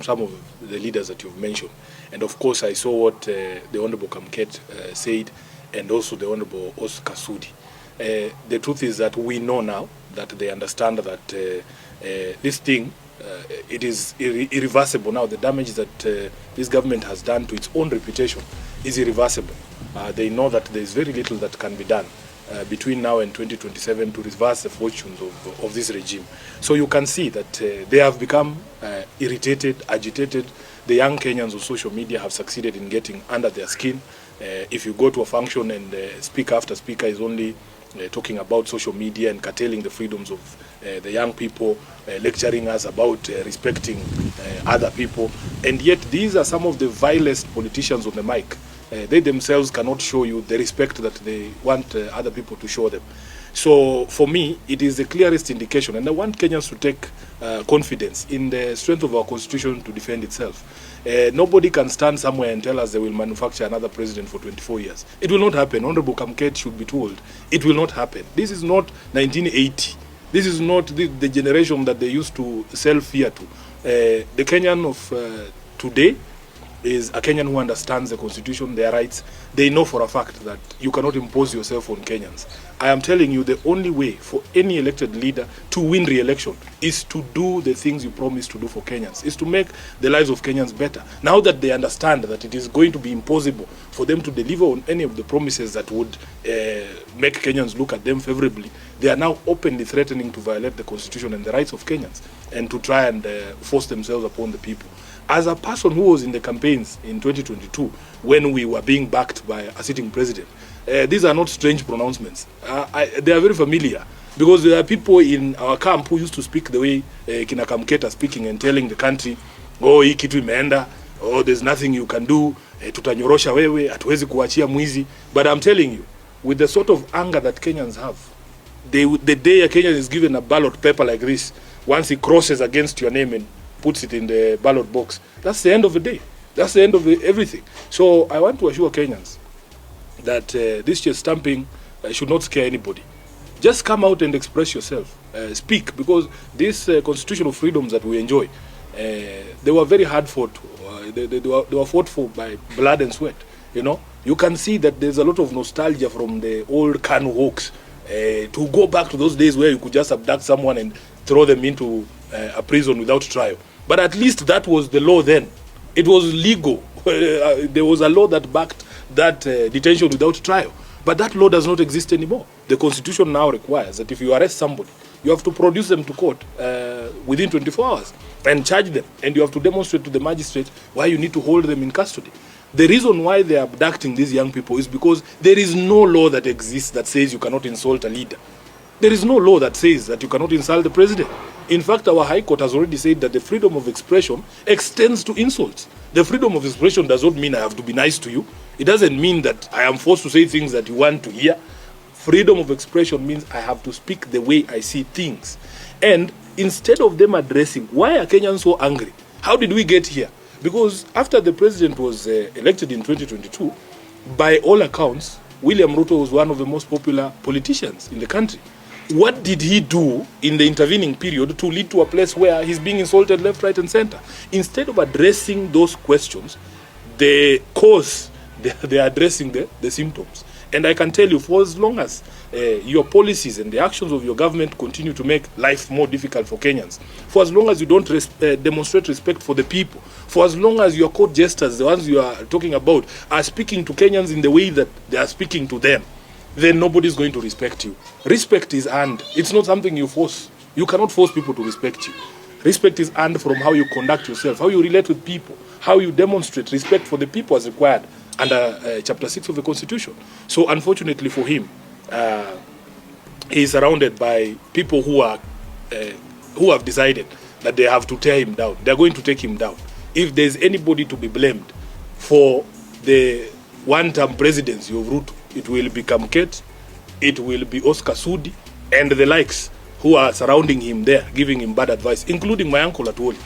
some of the leaders that you've mentioned. And of course, I saw what the Honorable Kamket said, and also the Honorable Oscar Sudi. The truth is that we know now that they understand that this thing, it is irreversible now. The damage that this government has done to its own reputation is irreversible. They know that there is very little that can be done between now and 2027 to reverse the fortunes of this regime. So you can see that they have become irritated, agitated. The young Kenyans on social media have succeeded in getting under their skin. If you go to a function and speaker after speaker is only talking about social media and curtailing the freedoms of the young people, lecturing us about respecting other people, and yet these are some of the vilest politicians on the mic. They themselves cannot show you the respect that they want other people to show them. So for me, it is the clearest indication, and I want Kenyans to take confidence in the strength of our constitution to defend itself. Nobody can stand somewhere and tell us they will manufacture another president for 24 years. It will not happen. Honorable Kamket should be told it will not happen. This is not 1980. This is not the generation that they used to sell fear to. The Kenyan of today is a Kenyan who understands the constitution, their rights. They know for a fact that you cannot impose yourself on Kenyans. I am telling you, the only way for any elected leader to win re-election is to do the things you promise to do for Kenyans, is to make the lives of Kenyans better. Now that they understand that it is going to be impossible for them to deliver on any of the promises that would make Kenyans look at them favorably, they are now openly threatening to violate the constitution and the rights of Kenyans and to try and force themselves upon the people. As a person who was in the campaigns in 2022, when we were being backed by a sitting president, these are not strange pronouncements. They are very familiar, because there are people in our camp who used to speak the way Kina Kamket are speaking and telling the country, oh, hii kitu imeenda, oh, there's nothing you can do, tutanyorosha wewe, hatuwezi kuachia mwizi. But I'm telling you, with the sort of anger that Kenyans have, the day a Kenyan is given a ballot paper like this, once he crosses against your name and puts it in the ballot box, that's the end of the day. That's the end of everything. So I want to assure Kenyans that this chest stamping should not scare anybody. Just come out and express yourself. Speak, because these constitutional freedoms that we enjoy, they were very hard fought. They were fought for by blood and sweat. You know, you can see that there's a lot of nostalgia from the old Kanu hawks to go back to those days where you could just abduct someone and throw them into a prison without trial. But at least that was the law then. It was legal. There was a law that backed that detention without trial. But that law does not exist anymore. The constitution now requires that if you arrest somebody, you have to produce them to court within 24 hours and charge them. And you have to demonstrate to the magistrate why you need to hold them in custody. The reason why they are abducting these young people is because there is no law that exists that says you cannot insult a leader. There is no law that says that you cannot insult the president. In fact, our High Court has already said that the freedom of expression extends to insults. The freedom of expression does not mean I have to be nice to you. It doesn't mean that I am forced to say things that you want to hear. Freedom of expression means I have to speak the way I see things. And instead of them addressing, why are Kenyans so angry? How did we get here? Because after the president was elected in 2022, by all accounts, William Ruto was one of the most popular politicians in the country. What did he do in the intervening period to lead to a place where he's being insulted left, right, and center? Instead of addressing those questions, the cause, they are addressing the symptoms. And I can tell you, for as long as your policies and the actions of your government continue to make life more difficult for Kenyans, for as long as you don't demonstrate respect for the people, for as long as your court jesters, the ones you are talking about, are speaking to Kenyans in the way that they are speaking to them, then nobody's going to respect you. Respect is earned. It's not something you force. You cannot force people to respect you. Respect is earned from how you conduct yourself, how you relate with people, how you demonstrate respect for the people as required under Chapter 6 of the Constitution. So unfortunately for him, he is surrounded by people who have decided that they have to tear him down. They're going to take him down. If there's anybody to be blamed for the one-term presidency of Ruto, it will be Kamket, it will be Oscar Sudi, and the likes who are surrounding him there, giving him bad advice, including my uncle Atwoli.